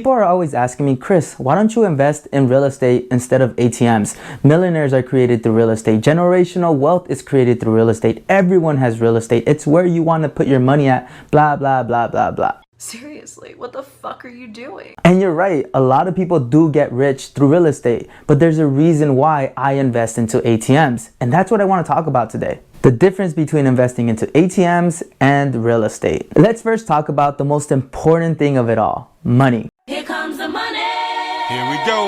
People are always asking me, Chris, why don't you invest in real estate instead of ATMs? Millionaires are created through real estate. Generational wealth is created through real estate. Everyone has real estate. It's where you want to put your money at, blah, blah, blah, blah, blah. Seriously, what the fuck are you doing? And you're right, a lot of people do get rich through real estate, but there's a reason why I invest into ATMs. And that's what I want to talk about today. The difference between investing into ATMs and real estate. Let's first talk about the most important thing of it all, money. Here comes the money. Here we go.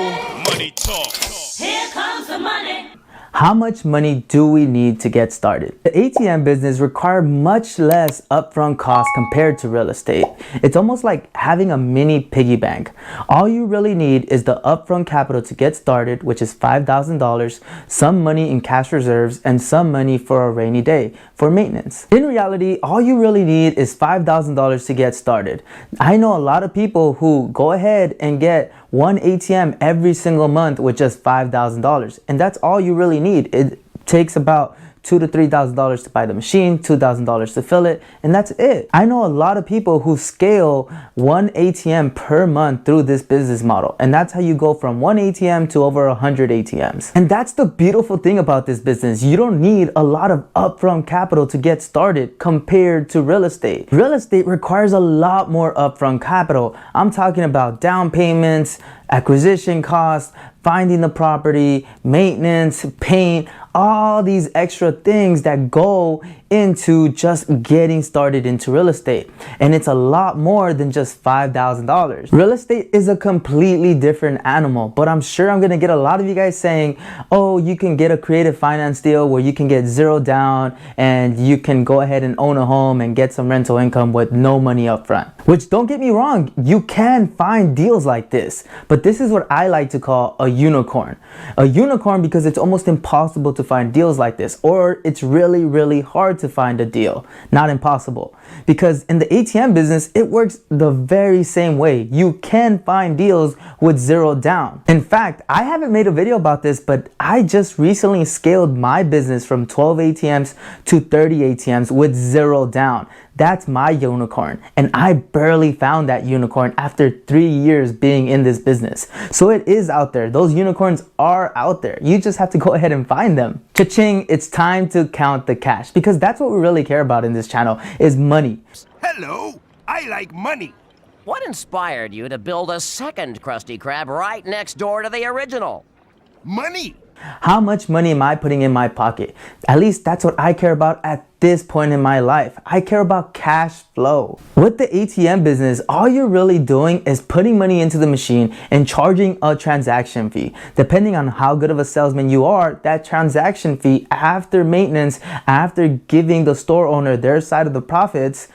Money talk. Here comes the money. How much money do we need to get started? The ATM business requires much less upfront cost compared to real estate. It's almost like having a mini piggy bank. All you really need is the upfront capital to get started, which is $5,000, some money in cash reserves, and some money for a rainy day for maintenance. In reality, all you really need is $5,000 to get started. I know a lot of people who go ahead and get one ATM every single month with just $5,000, and that's all you really need. It takes about $2,000 to $3,000 to buy the machine, $2,000 to fill it, and that's it. I know a lot of people who scale one ATM per month through this business model, and that's how you go from one ATM to over 100 ATMs. And that's the beautiful thing about this business. You don't need a lot of upfront capital to get started compared to real estate. Real estate requires a lot more upfront capital. I'm talking about down payments, acquisition costs, finding the property, maintenance, paint, all these extra things that go into just getting started into real estate. And it's a lot more than just $5,000. Real estate is a completely different animal, but I'm sure I'm gonna get a lot of you guys saying, oh, you can get a creative finance deal where you can get zero down and you can go ahead and own a home and get some rental income with no money up front. Which, don't get me wrong, you can find deals like this, but this is what I like to call a unicorn. A unicorn because it's almost impossible to find deals like this, or it's really, really hard to find a deal. Not impossible. Because in the ATM business, it works the very same way. You can find deals with zero down. In fact, I haven't made a video about this, but I just recently scaled my business from 12 ATMs to 30 ATMs with zero down. That's my unicorn, and I barely found that unicorn after 3 years being in this business. So it is out there. Those unicorns are out there. You just have to go ahead and find them. Cha-ching, it's time to count the cash, because that's what we really care about in this channel, is money. Hello, I like money. What inspired you to build a second Krusty Krab right next door to the original? Money. How much money am I putting in my pocket? At least that's what I care about at this point in my life. I care about cash flow. With the ATM business, all you're really doing is putting money into the machine and charging a transaction fee. Depending on how good of a salesman you are, that transaction fee after maintenance, after giving the store owner their side of the profits,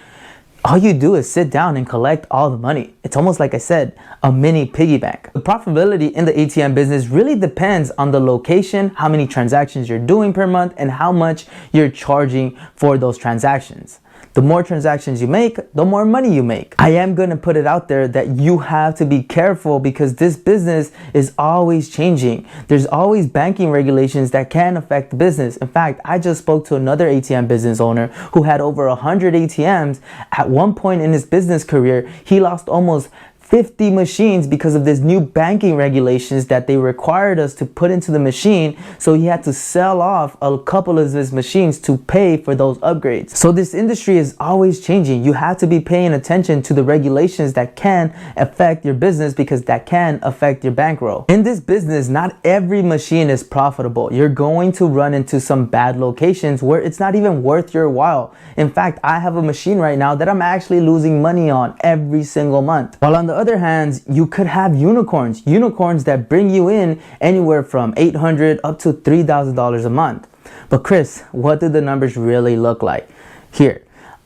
all you do is sit down and collect all the money. It's almost like I said, a mini piggy bank. The profitability in the ATM business really depends on the location, how many transactions you're doing per month, and how much you're charging for those transactions. The more transactions you make, the more money you make. I am going to put it out there that you have to be careful because this business is always changing. There's always banking regulations that can affect the business. In fact, I just spoke to another ATM business owner who had over 100 ATMs. At one point in his business career, he lost almost 50 machines because of this new banking regulations that they required us to put into the machine. So he had to sell off a couple of his machines to pay for those upgrades. So this industry is always changing. You have to be paying attention to the regulations that can affect your business because that can affect your bankroll. In this business, not every machine is profitable. You're going to run into some bad locations where it's not even worth your while. In fact, I have a machine right now that I'm actually losing money on every single month. While on the other hand, you could have unicorns that bring you in anywhere from $800 up to $3,000 a month. But Chris, what do the numbers really look like? Here,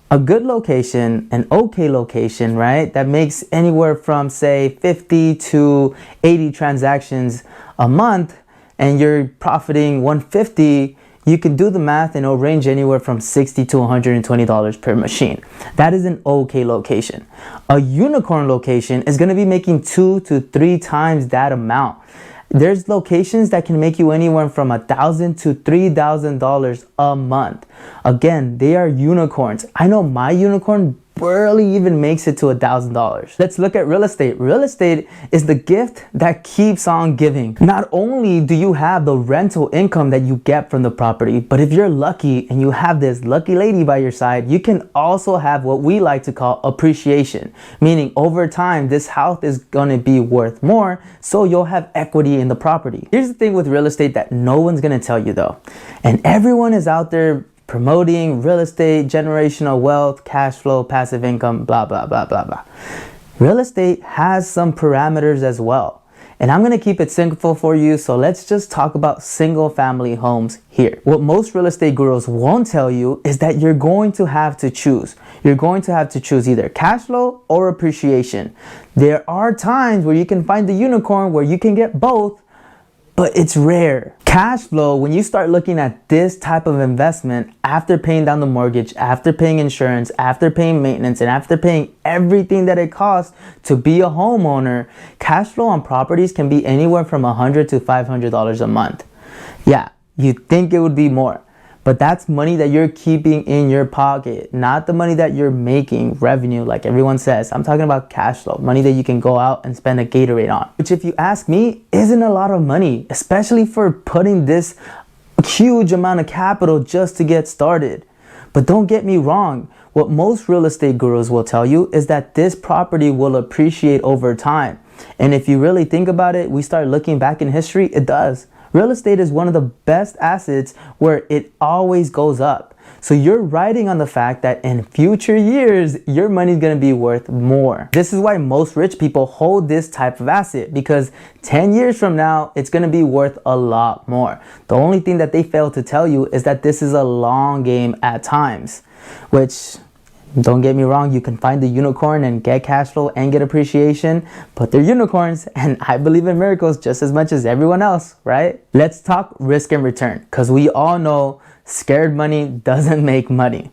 a good location, an okay location, right? That makes anywhere from say 50 to 80 transactions a month and you're profiting 150. You can do the math and it'll range anywhere from $60 to $120 per machine. That is an okay location. A unicorn location is going to be making 2 to 3 times that amount. There's locations that can make you anywhere from $1,000 to $3,000 a month. Again, they are unicorns. I know my unicorn barely even makes it to $1,000. Let's look at real estate. Real estate is the gift that keeps on giving. Not only do you have the rental income that you get from the property, but if you're lucky and you have this lucky lady by your side, you can also have what we like to call appreciation, meaning over time this house is gonna be worth more, so you'll have equity in the property. Here's the thing with real estate that no one's gonna tell you though, and everyone is out there promoting real estate, generational wealth, cash flow, passive income, blah, blah, blah, blah, blah. Real estate has some parameters as well. And I'm gonna keep it simple for you, so let's just talk about single family homes here. What most real estate gurus won't tell you is that you're going to have to choose. You're going to have to choose either cash flow or appreciation. There are times where you can find the unicorn where you can get both, but it's rare. Cash flow, when you start looking at this type of investment after paying down the mortgage, after paying insurance, after paying maintenance, and after paying everything that it costs to be a homeowner, cash flow on properties can be anywhere from $100 to $500 a month. Yeah, you'd think it would be more, but that's money that you're keeping in your pocket, not the money that you're making revenue like everyone says. I'm talking about cash flow, money that you can go out and spend a Gatorade on, which if you ask me, isn't a lot of money, especially for putting this huge amount of capital just to get started. But don't get me wrong, what most real estate gurus will tell you is that this property will appreciate over time. And if you really think about it, we start looking back in history, it does. Real estate is one of the best assets where it always goes up. So you're riding on the fact that in future years, your money's gonna be worth more. This is why most rich people hold this type of asset, because 10 years from now, it's gonna be worth a lot more. The only thing that they fail to tell you is that this is a long game at times, which, don't get me wrong, you can find the unicorn and get cash flow and get appreciation, but they're unicorns, and I believe in miracles just as much as everyone else, right? Let's talk risk and return, because we all know scared money doesn't make money.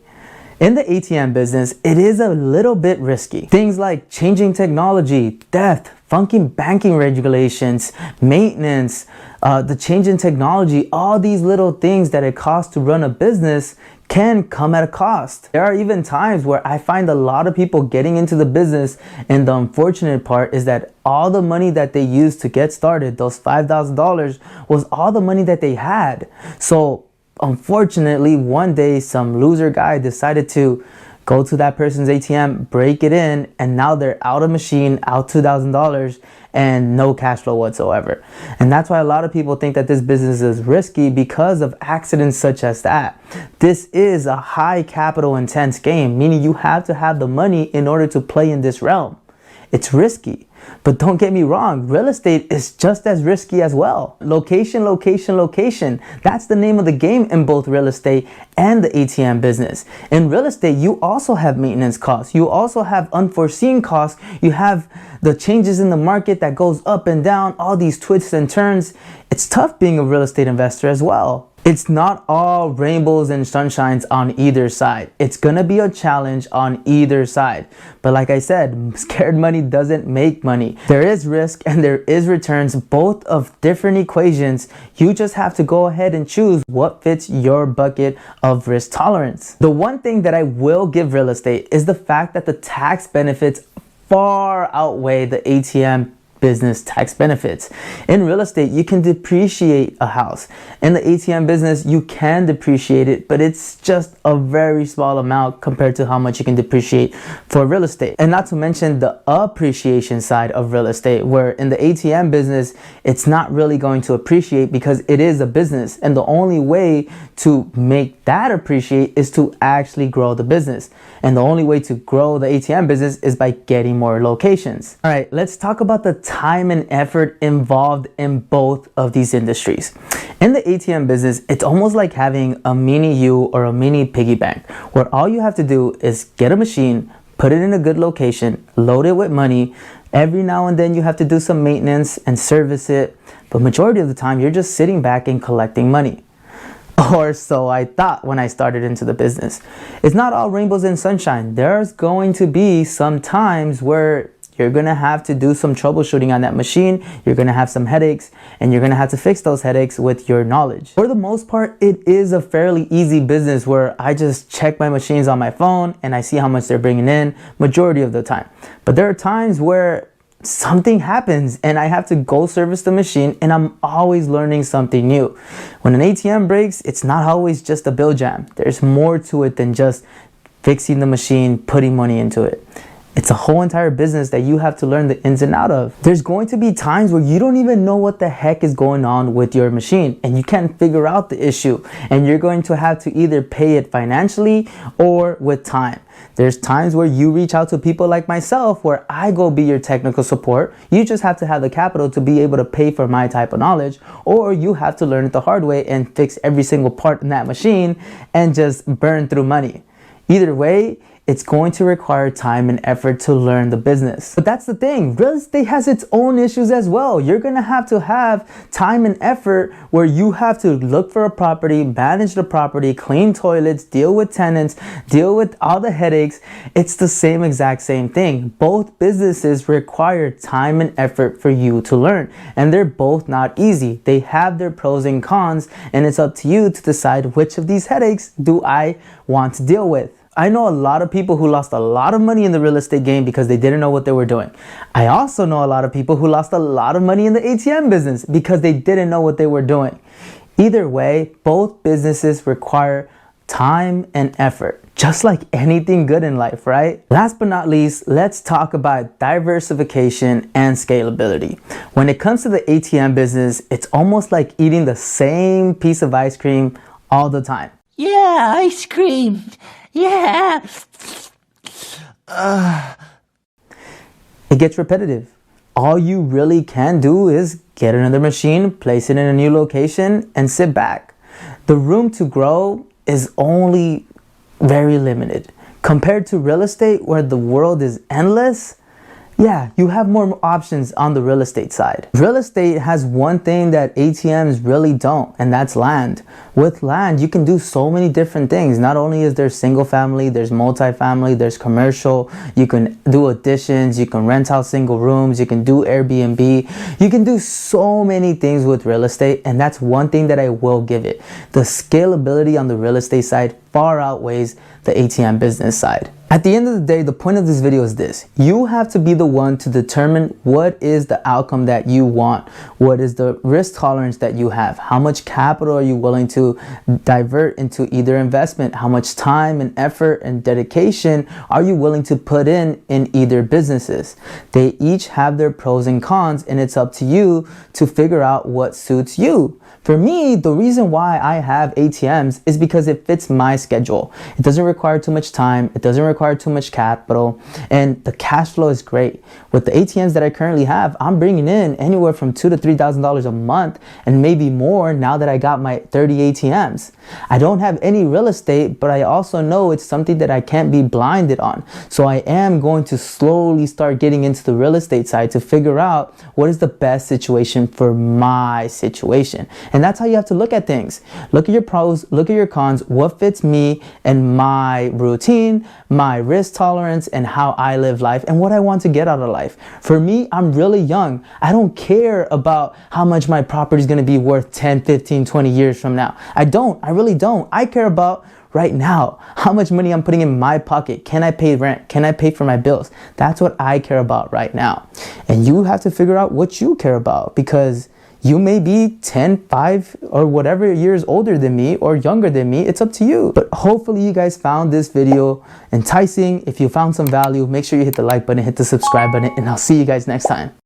In the ATM business, it is a little bit risky. Things like changing technology, death, funky banking regulations, maintenance, the change in technology, all these little things that it costs to run a business can come at a cost. There are even times where I find a lot of people getting into the business, and the unfortunate part is that all the money that they used to get started, those $5,000, was all the money that they had. So unfortunately, one day some loser guy decided to go to that person's ATM, break it in, and now they're out of machine, out $2,000, and no cash flow whatsoever. And that's why a lot of people think that this business is risky, because of accidents such as that. This is a high capital intense game, meaning you have to have the money in order to play in this realm. It's risky. But don't get me wrong, real estate is just as risky as well. Location, location, location. That's the name of the game in both real estate and the ATM business. In real estate, you also have maintenance costs. You also have unforeseen costs. You have the changes in the market that goes up and down, all these twists and turns. It's tough being a real estate investor as well. It's not all rainbows and sunshines on either side. It's gonna be a challenge on either side. But like I said, scared money doesn't make money. There is risk and there is returns, both of different equations. You just have to go ahead and choose what fits your bucket of risk tolerance. The one thing that I will give real estate is the fact that the tax benefits far outweigh the ATM business tax benefits. In real estate, you can depreciate a house. In the ATM business, you can depreciate it, but it's just a very small amount compared to how much you can depreciate for real estate. And not to mention the appreciation side of real estate, where in the ATM business, it's not really going to appreciate because it is a business. And the only way to make that appreciate is to actually grow the business. And the only way to grow the ATM business is by getting more locations. All right, let's talk about the time and effort involved in both of these industries. In the ATM business, it's almost like having a mini you or a mini piggy bank, where all you have to do is get a machine, put it in a good location, load it with money. Every now and then you have to do some maintenance and service it, but majority of the time you're just sitting back and collecting money. Or so I thought when I started into the business. It's not all rainbows and sunshine. There's going to be some times where you're gonna have to do some troubleshooting on that machine. You're gonna have some headaches, and you're gonna have to fix those headaches with your knowledge. For the most part, it is a fairly easy business where I just check my machines on my phone and I see how much they're bringing in majority of the time. But there are times where something happens and I have to go service the machine, and I'm always learning something new. When an ATM breaks, it's not always just a bill jam. There's more to it than just fixing the machine, putting money into it. It's a whole entire business that you have to learn the ins and out of. There's going to be times where you don't even know what the heck is going on with your machine and you can't figure out the issue, and you're going to have to either pay it financially or with time. There's times where you reach out to people like myself where I go be your technical support. You just have to have the capital to be able to pay for my type of knowledge, or you have to learn it the hard way and fix every single part in that machine and just burn through money. Either way, it's going to require time and effort to learn the business. But that's the thing, real estate has its own issues as well. You're gonna have to have time and effort where you have to look for a property, manage the property, clean toilets, deal with tenants, deal with all the headaches. It's the exact same thing. Both businesses require time and effort for you to learn, and they're both not easy. They have their pros and cons, and it's up to you to decide which of these headaches do I want to deal with. I know a lot of people who lost a lot of money in the real estate game because they didn't know what they were doing. I also know a lot of people who lost a lot of money in the ATM business because they didn't know what they were doing. Either way, both businesses require time and effort, just like anything good in life, right? Last but not least, let's talk about diversification and scalability. When it comes to the ATM business, it's almost like eating the same piece of ice cream all the time. Yeah, ice cream. Yeah. It gets repetitive. All you really can do is get another machine, place it in a new location, and sit back. The room to grow is only very limited. Compared to real estate, where the world is endless, yeah, you have more options on the real estate side. Real estate has one thing that ATMs really don't, and that's land. With land, you can do so many different things. Not only is there single family, there's multifamily, there's commercial, you can do additions, you can rent out single rooms, you can do Airbnb, you can do so many things with real estate, and that's one thing that I will give it. The scalability on the real estate side far outweighs the ATM business side. At the end of the day, the point of this video is this. You have to be the one to determine what is the outcome that you want. What is the risk tolerance that you have? How much capital are you willing to divert into either investment? How much time and effort and dedication are you willing to put in either businesses? They each have their pros and cons, and it's up to you to figure out what suits you. For me, the reason why I have ATMs is because it fits my schedule. It doesn't require too much time. It doesn't require too much capital, and the cash flow is great. With the ATMs that I currently have, I'm bringing in anywhere from $2,000 to $3,000 a month, and maybe more now that I got my 30 ATMs. I don't have any real estate, but I also know it's something that I can't be blinded on. So I am going to slowly start getting into the real estate side to figure out what is the best situation for my situation. And that's how you have to look at things. Look at your pros, look at your cons, what fits me and my routine, my risk tolerance, and how I live life and what I want to get out of life. For me, I'm really young. I don't care about how much my property is going to be worth 10, 15, 20 years from now. I really don't. I care about right now, how much money I'm putting in my pocket. Can I pay rent? Can I pay for my bills? That's what I care about right now. And you have to figure out what you care about, because you may be 10, 5, or whatever years older than me or younger than me. It's up to you. But hopefully you guys found this video enticing. If you found some value, make sure you hit the like button, hit the subscribe button, and I'll see you guys next time.